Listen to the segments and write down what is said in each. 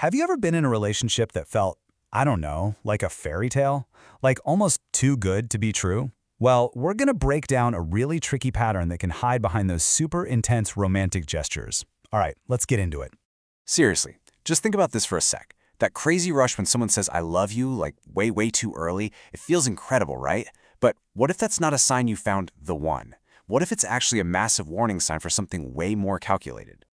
Have you ever been in a relationship that felt, I don't know, like a fairy tale? Like almost too good to be true? Well, we're gonna break down a really tricky pattern that can hide behind those super intense romantic gestures. All right, let's get into it. Seriously, just think about this for a sec. That crazy rush when someone says, I love you, like way too early, it feels incredible, right? But what if that's not a sign you found the one? What if it's actually a massive warning sign for something way more calculated?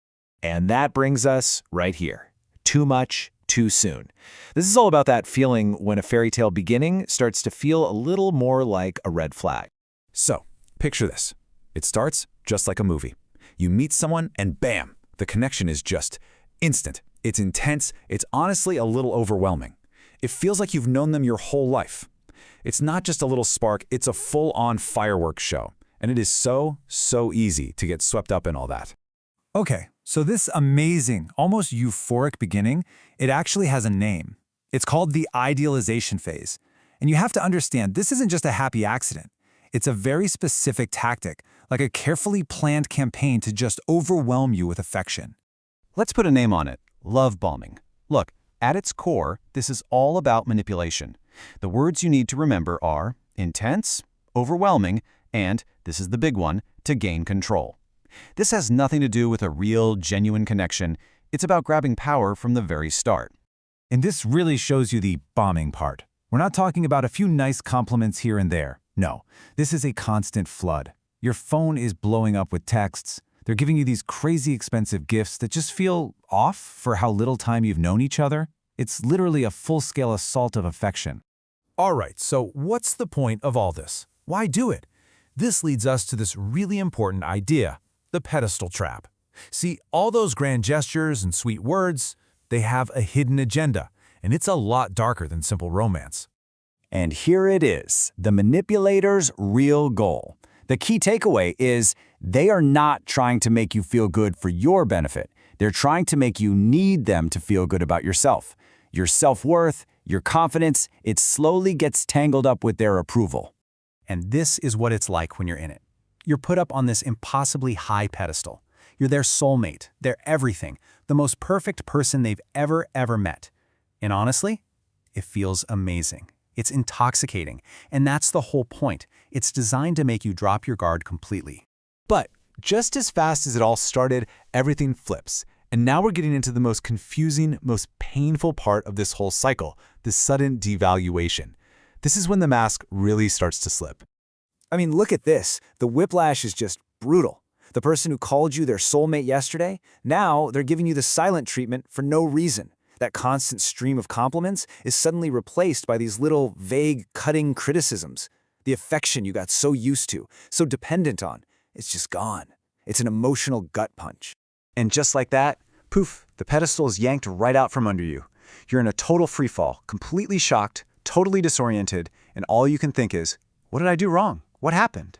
And that brings us right here. Too much, too soon. This is all about that feeling when a fairy tale beginning starts to feel a little more like a red flag. So, picture this. It starts just like a movie. You meet someone and bam, the connection is just instant. It's intense. It's honestly a little overwhelming. It feels like you've known them your whole life. It's not just a little spark, it's a full-on fireworks show. And it is so easy to get swept up in all that. Okay, so this amazing, almost euphoric beginning, it actually has a name. It's called the idealization phase. And you have to understand, this isn't just a happy accident. It's a very specific tactic, like a carefully planned campaign to just overwhelm you with affection. Let's put a name on it. Love bombing. Look, at its core, this is all about manipulation. The words you need to remember are intense, overwhelming, and, this is the big one, to gain control. This has nothing to do with a real, genuine connection. It's about grabbing power from the very start. And this really shows you the bombing part. We're not talking about a few nice compliments here and there. No, this is a constant flood. Your phone is blowing up with texts. They're giving you these crazy expensive gifts that just feel off for how little time you've known each other. It's literally a full-scale assault of affection. All right, so what's the point of all this? Why do it? This leads us to this really important idea, the pedestal trap. See, all those grand gestures and sweet words, they have a hidden agenda, and it's a lot darker than simple romance. And here it is, the manipulator's real goal. The key takeaway is they are not trying to make you feel good for your benefit. They're trying to make you need them to feel good about yourself. Your self-worth, your confidence, it slowly gets tangled up with their approval. And this is what it's like when you're in it. You're put up on this impossibly high pedestal. You're their soulmate, their everything, the most perfect person they've ever met. And honestly, it feels amazing. It's intoxicating, and that's the whole point. It's designed to make you drop your guard completely. But just as fast as it all started, everything flips. And now we're getting into the most confusing, most painful part of this whole cycle, the sudden devaluation. This is when the mask really starts to slip. I mean, look at this. The whiplash is just brutal. The person who called you their soulmate yesterday, now they're giving you the silent treatment for no reason. That constant stream of compliments is suddenly replaced by these little, vague, cutting criticisms. The affection you got so used to, so dependent on, it's just gone. It's an emotional gut punch. And just like that, poof, the pedestal is yanked right out from under you. You're in a total freefall, completely shocked, totally disoriented, and all you can think is, what did I do wrong? What happened?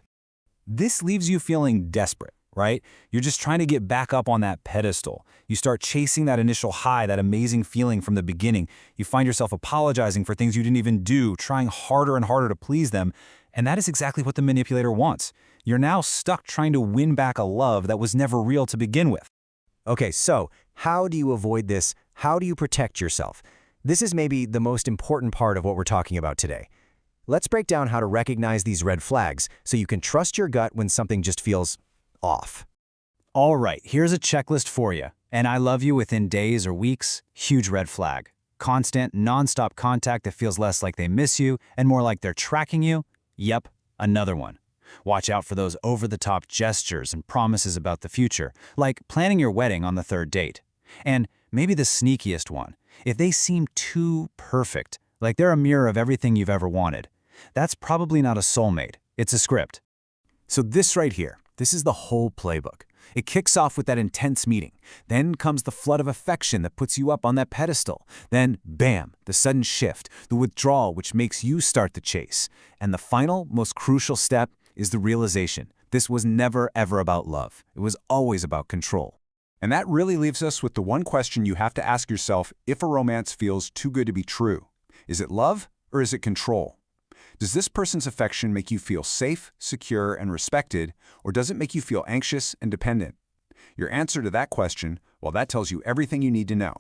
This leaves you feeling desperate, right? You're just trying to get back up on that pedestal. You start chasing that initial high, that amazing feeling from the beginning. You find yourself apologizing for things you didn't even do, trying harder and harder to please them. And that is exactly what the manipulator wants. You're now stuck trying to win back a love that was never real to begin with. Okay, so how do you avoid this? How do you protect yourself? This is maybe the most important part of what we're talking about today. Let's break down how to recognize these red flags so you can trust your gut when something just feels off. All right, here's a checklist for you. And I love you within days or weeks, huge red flag. Constant, nonstop contact that feels less like they miss you and more like they're tracking you. Yep, another one. Watch out for those over-the-top gestures and promises about the future, like planning your wedding on the third date. And maybe the sneakiest one, if they seem too perfect, like they're a mirror of everything you've ever wanted. That's probably not a soulmate, it's a script. So this right here, this is the whole playbook. It kicks off with that intense meeting. Then comes the flood of affection that puts you up on that pedestal. Then, bam, the sudden shift, the withdrawal which makes you start the chase. And the final, most crucial step is the realization. This was never, ever about love. It was always about control. And that really leaves us with the one question you have to ask yourself if a romance feels too good to be true. Is it love or is it control? Does this person's affection make you feel safe, secure, and respected, or does it make you feel anxious and dependent? Your answer to that question, well, that tells you everything you need to know.